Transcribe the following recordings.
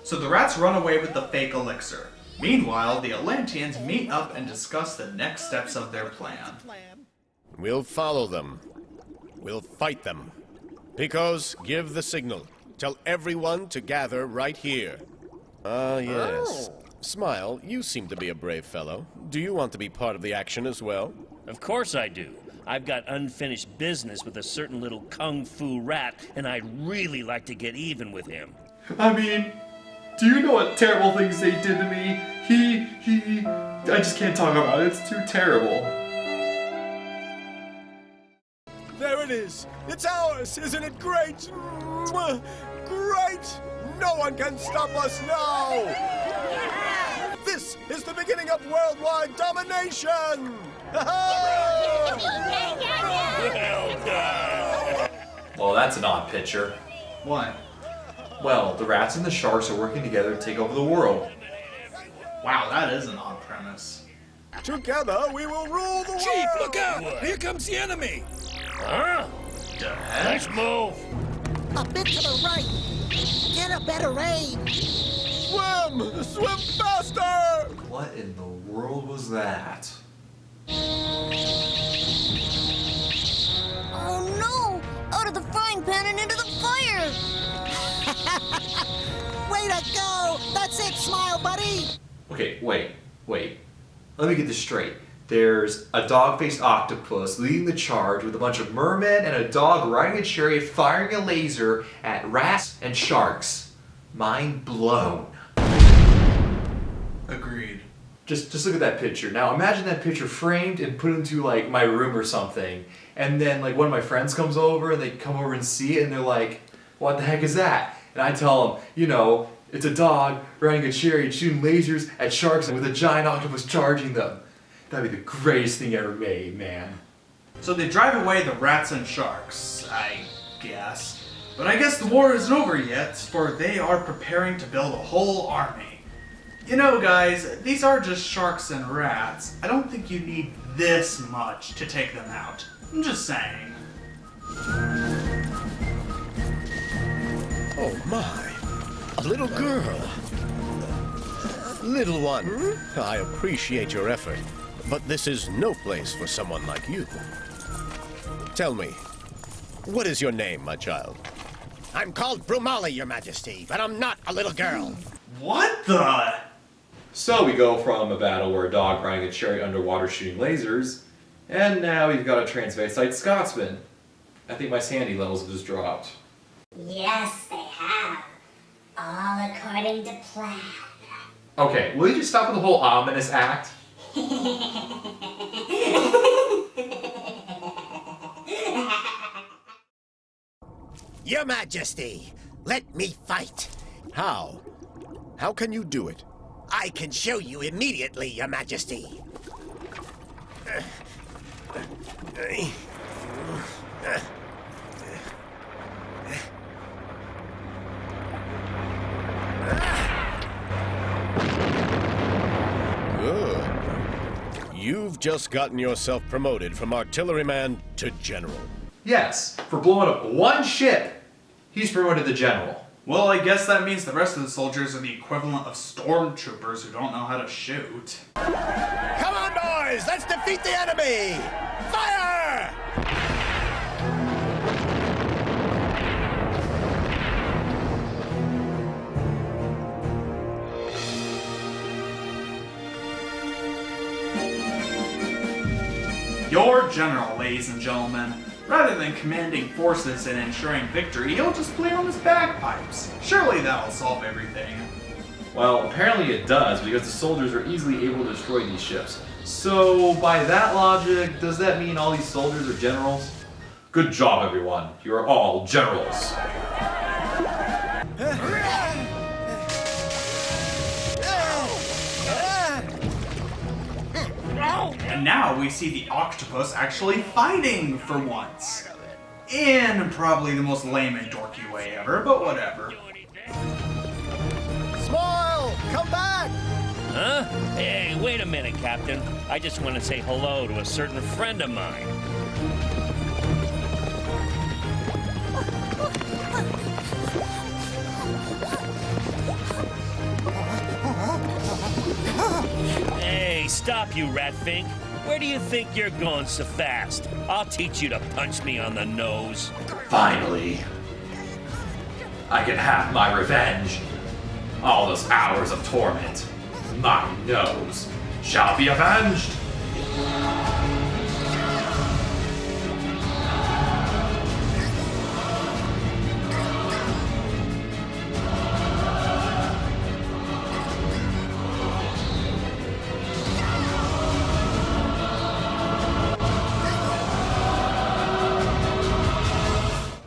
So the rats run away with the fake elixir. Meanwhile, the Atlanteans meet up and discuss the next steps of their plan. We'll follow them. We'll fight them. Picos, give the signal. Tell everyone to gather right here. Ah, yes. Smile, you seem to be a brave fellow. Do you want to be part of the action as well? Of course I do. I've got unfinished business with a certain little kung fu rat, and I'd really like to get even with him. I mean, do you know what terrible things they did to me? I just can't talk about it. It's too terrible. There it is. It's ours. Isn't it great? Mwah. Great! No one can stop us now! This is the beginning of worldwide domination! Well done! Well, that's an odd picture. What? Well, the rats and the sharks are working together to take over the world. Wow, that is an odd premise. Together we will rule the world! Chief, look out! Here comes the enemy! Huh? The heck? Nice move! A bit to the right. Get a better aim. Swim! Swim faster! What in the world was that? Oh no! Out of the frying pan and into the fire! Way to go! That's it, Smile Buddy! Okay, wait. Let me get this straight. There's a dog-faced octopus leading the charge with a bunch of mermen and a dog riding a chariot firing a laser at rats and sharks. Mind blown. Agreed. Just look at that picture. Now imagine that picture framed and put into like my room or something. And then like one of my friends comes over and they come over and see it and they're like, what the heck is that? And I tell them, you know, it's a dog riding a chariot shooting lasers at sharks with a giant octopus charging them. That'd be the greatest thing ever made, man. So they drive away the rats and sharks, I guess. But I guess the war isn't over yet, for they are preparing to build a whole army. You know, guys, these are just sharks and rats. I don't think you need this much to take them out. I'm just saying. Oh my, a little girl. Little one, I appreciate your effort, but this is no place for someone like you. Tell me, what is your name, my child? I'm called Brumali, Your Majesty, but I'm not a little girl. What the? So we go from a battle where a dog riding a chariot underwater shooting lasers, and now we've got a transvestite Scotsman. I think my sandy levels have just dropped. Yes, they have. All according to plan. Okay, will you just stop with the whole ominous act? Your Majesty, let me fight. How? How can you do it? I can show you immediately, Your Majesty. Good. You've just gotten yourself promoted from artilleryman to general. Yes, for blowing up one ship, he's promoted to general. Well, I guess that means the rest of the soldiers are the equivalent of stormtroopers who don't know how to shoot. Come on, boys! Let's defeat the enemy! Fire! Your general, ladies and gentlemen. Rather than commanding forces and ensuring victory, he'll just play on his bagpipes. Surely that'll solve everything. Well, apparently it does, because the soldiers are easily able to destroy these ships. So, by that logic, does that mean all these soldiers are generals? Good job, everyone. You are all generals. And now we see the octopus actually fighting for once. In probably the most lame and dorky way ever, but whatever. Smile! Come back! Huh? Hey, wait a minute, Captain. I just want to say hello to a certain friend of mine. stop you, Ratfink. Where do you think you're going so fast? I'll teach you to punch me on the nose. Finally, I can have my revenge. All those hours of torment, my nose shall be avenged.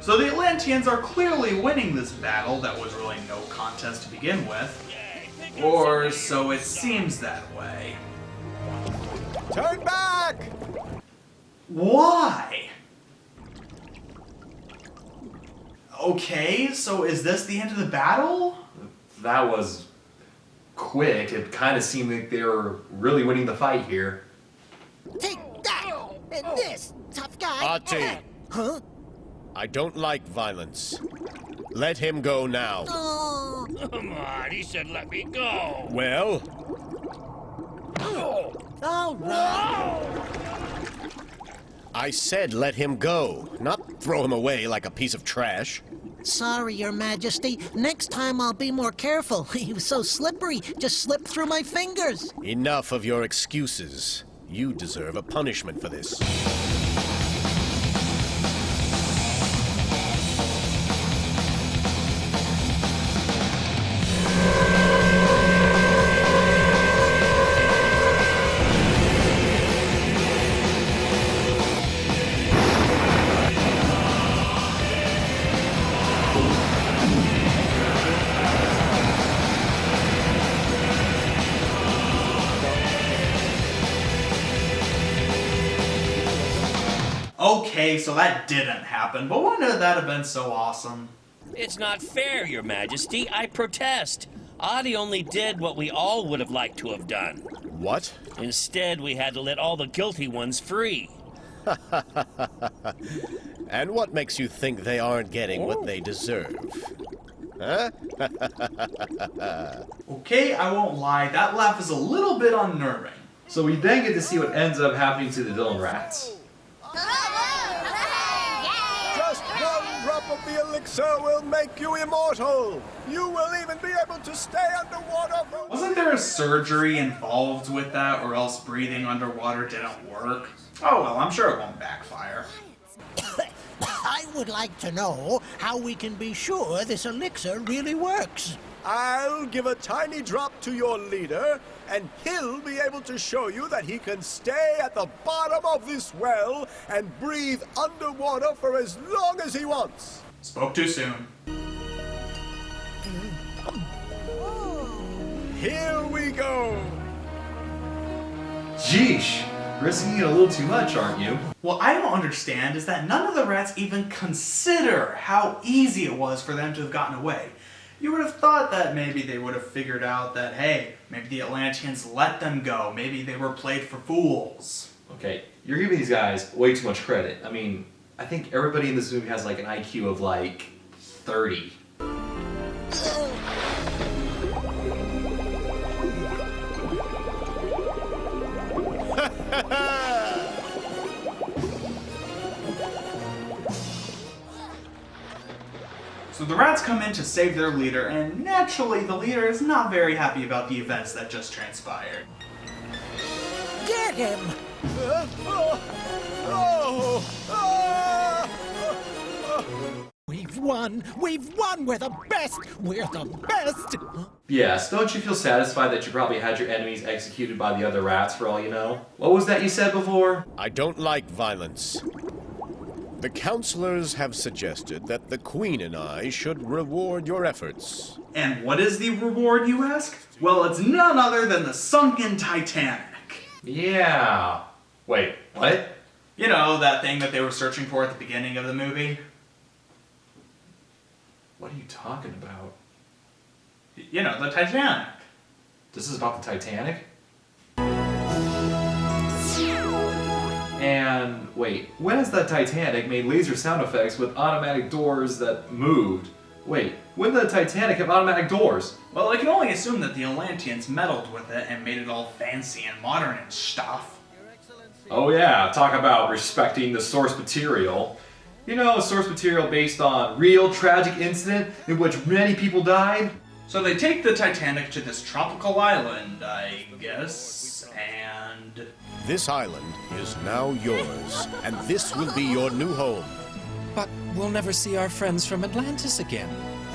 So the Atlanteans are clearly winning this battle that was really no contest to begin with. Or so it seems that way. Turn back! Why? Okay, so is this the end of the battle? That was quick. It kind of seemed like they were really winning the fight here. Take that! And this, tough guy! Artie. Huh? I don't like violence. Let him go now. Oh, Come on, he said let me go. Well, all right. I said let him go, not throw him away like a piece of trash. Sorry, Your Majesty. Next time I'll be more careful. He was so slippery, just slipped through my fingers. Enough of your excuses. You deserve a punishment for this. Okay, so that didn't happen, but wouldn't that have been so awesome? It's not fair, Your Majesty. I protest. Adi only did what we all would have liked to have done. What? Instead, we had to let all the guilty ones free. And what makes you think they aren't getting what they deserve? Huh? Okay, I won't lie, that laugh is a little bit unnerving. So we then get to see what ends up happening to the villain rats. Just one drop of the elixir will make you immortal. You will even be able to stay underwater for... Wasn't there a surgery involved with that, or else breathing underwater didn't work? Oh well, I'm sure it won't backfire. I would like to know how we can be sure this elixir really works. I'll give a tiny drop to your leader, and he'll be able to show you that he can stay at the bottom of this well and breathe underwater for as long as he wants. Spoke too soon. Here we go. Jeesh, risking it a little too much, aren't you? What I don't understand is that none of the rats even consider how easy it was for them to have gotten away. You would have thought that maybe they would have figured out that, hey, maybe the Atlanteans let them go. Maybe they were played for fools. Okay, you're giving these guys way too much credit. I mean, I think everybody in this movie has like an IQ of like 30. So the rats come in to save their leader, and naturally the leader is not very happy about the events that just transpired. Get him! We've won! We've won! We're the best! We're the best! Yes, don't you feel satisfied that you probably had your enemies executed by the other rats for all you know? What was that you said before? I don't like violence. The counselors have suggested that the Queen and I should reward your efforts. And what is the reward, you ask? Well, it's none other than the sunken Titanic. Yeah. Wait, what? You know, that thing that they were searching for at the beginning of the movie? What are you talking about? You know, the Titanic. This is about the Titanic? And wait, when has the Titanic made laser sound effects with automatic doors that moved? Wait, when did the Titanic have automatic doors? Well, I can only assume that the Atlanteans meddled with it and made it all fancy and modern and stuff. Oh yeah, talk about respecting the source material. You know, source material based on real tragic incident in which many people died? So they take the Titanic to this tropical island, I guess, and... This island is now yours, and this will be your new home. But we'll never see our friends from Atlantis again.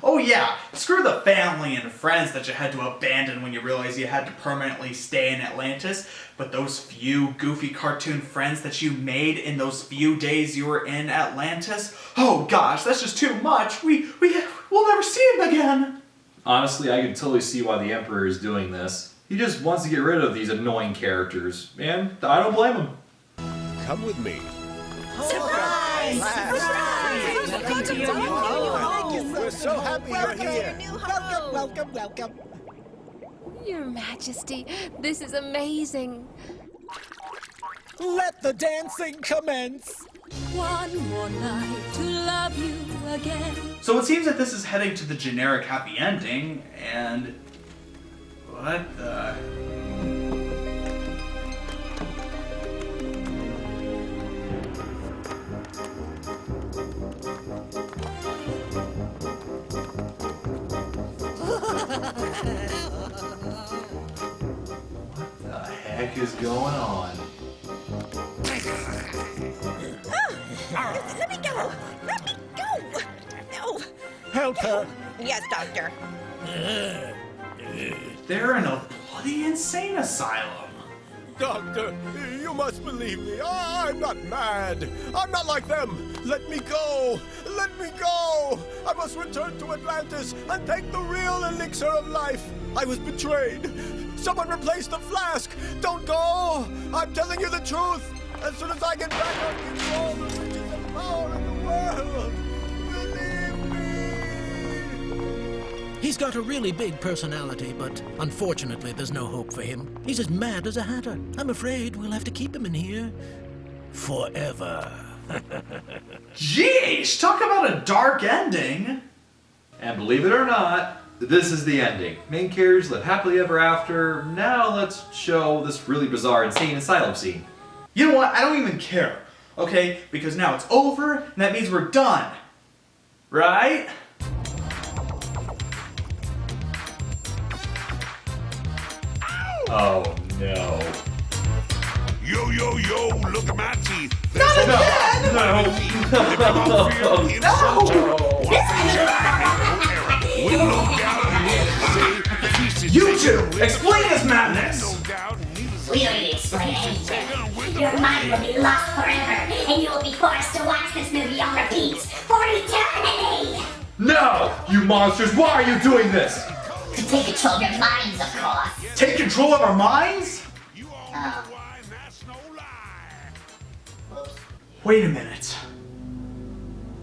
Oh yeah, screw the family and friends that you had to abandon when you realized you had to permanently stay in Atlantis, but those few goofy cartoon friends that you made in those few days you were in Atlantis, oh gosh, that's just too much. We'll never see him again. Honestly, I can totally see why the Emperor is doing this. He just wants to get rid of these annoying characters, and I don't blame him. Come with me. Surprise! Surprise! Welcome to your new home. We're so happy you're here. Welcome. Your Majesty, this is amazing. Let the dancing commence. One more night to love you again. So it seems that this is heading to the generic happy ending, and... what the... What the heck is going on? Let me go! Let me go! No! Help her. Yes, Doctor. They're in a bloody insane asylum. Doctor, you must believe me. I'm not mad. I'm not like them. Let me go. Let me go. I must return to Atlantis and take the real elixir of life. I was betrayed. Someone replaced the flask. Don't go. I'm telling you the truth. As soon as I get back, I'll give you all the riches and power in the world. Believe me. He's got a really big personality, but unfortunately there's no hope for him. He's as mad as a hatter. I'm afraid we'll have to keep him in here forever. Jeez, talk about a dark ending. And believe it or not, this is the ending. Main characters live happily ever after. Now let's show this really bizarre, insane asylum scene. You know what? I don't even care. Okay? Because now it's over, and that means we're done. Right? Oh no. Yo, look at my teeth. Not again! You two! Explain this madness! We don't need to explain anything. Your mind will be lost forever, and you will be forced to watch this movie on repeat for eternity! No! You monsters, why are you doing this? To take control of your minds, of course. Take control of our minds? Wait a minute.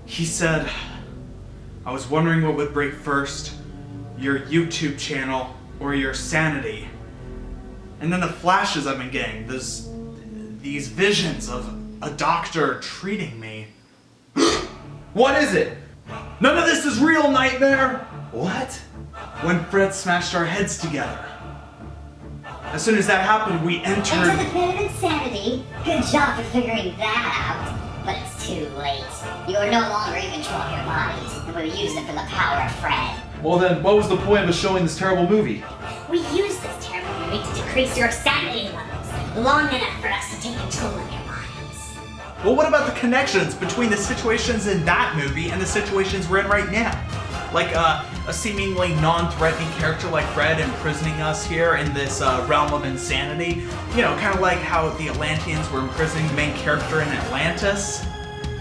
He said, I was wondering what would break first, your YouTube channel or your sanity. And then the flashes I've been getting, these visions of a doctor treating me. What is it? None of this is real, Nightmare! What? When Fred smashed our heads together. As soon as that happened, we entered... Into the pit of insanity. Good job for figuring that out. But it's too late. You are no longer in control of your mind, and we use it for the power of Fred. Well then, what was the point of us showing this terrible movie? We use this terrible movie to decrease your sanity levels, long enough for us to take control of your minds. Well, what about the connections between the situations in that movie and the situations we're in right now? Like a seemingly non-threatening character like Fred imprisoning us here in this realm of insanity. You know, kind of like how the Atlanteans were imprisoning the main character in Atlantis.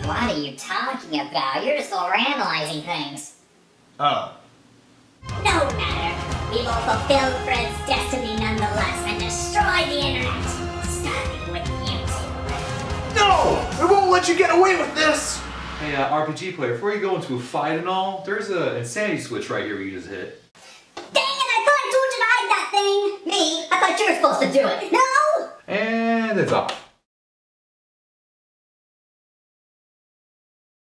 What are you talking about? You're just overanalyzing things. Oh. No matter. We will fulfill Fred's destiny nonetheless and destroy the internet. Starting with YouTube. No! We won't let you get away with this! Hey, RPG player, before you go into a fight and all, there's an insanity switch right here you just hit. Dang it, I thought I told you to hide that thing! Me? I thought you were supposed to do it. No! And it's off.